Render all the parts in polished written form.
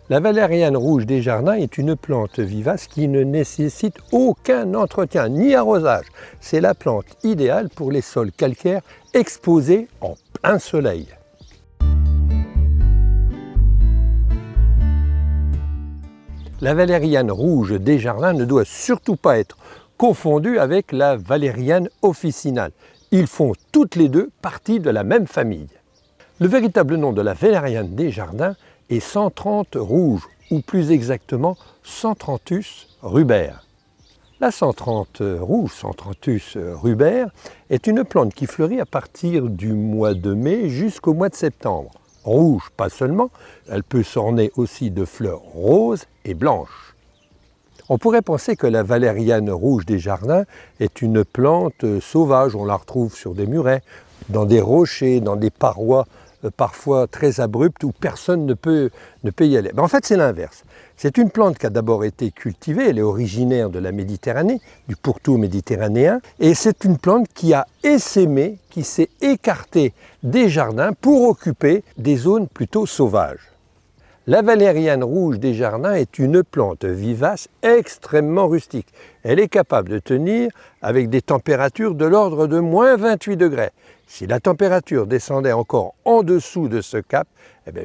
La valériane rouge des jardins est une plante vivace qui ne nécessite aucun entretien ni arrosage. C'est la plante idéale pour les sols calcaires exposés en plein soleil. La valériane rouge des jardins ne doit surtout pas être confondue avec la valériane officinale. Ils font toutes les deux partie de la même famille. Le véritable nom de la valériane des jardins est Centrante rouge, ou plus exactement Centranthus rubers. La centrante rouge, Centranthus rubers, est une plante qui fleurit à partir du mois de mai jusqu'au mois de septembre. Rouge, pas seulement, elle peut s'orner aussi de fleurs roses et blanches. On pourrait penser que la valériane rouge des jardins est une plante sauvage. On la retrouve sur des murets, dans des rochers, dans des parois parfois très abruptes où personne ne peut y aller. Mais en fait, c'est l'inverse. C'est une plante qui a d'abord été cultivée, elle est originaire de la Méditerranée, du pourtour méditerranéen, et c'est une plante qui a essaimé, qui s'est écartée des jardins pour occuper des zones plutôt sauvages. La valériane rouge des jardins est une plante vivace extrêmement rustique. Elle est capable de tenir avec des températures de l'ordre de moins 28 degrés. Si la température descendait encore en dessous de ce cap,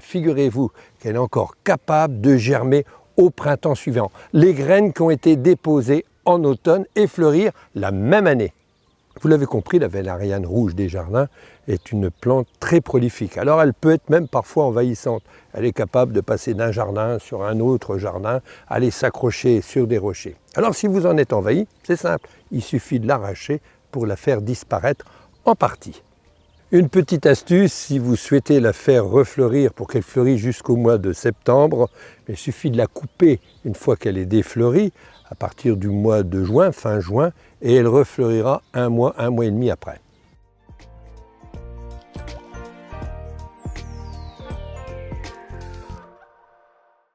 figurez-vous qu'elle est encore capable de germer au printemps suivant. Les graines qui ont été déposées en automne et fleurir la même année. Vous l'avez compris, la valériane rouge des jardins est une plante très prolifique. Alors elle peut être même parfois envahissante. Elle est capable de passer d'un jardin sur un autre jardin, aller s'accrocher sur des rochers. Alors si vous en êtes envahi, c'est simple, il suffit de l'arracher pour la faire disparaître en partie. Une petite astuce, si vous souhaitez la faire refleurir pour qu'elle fleurisse jusqu'au mois de septembre, il suffit de la couper une fois qu'elle est défleurie, à partir du mois de juin, fin juin, et elle refleurira un mois et demi après.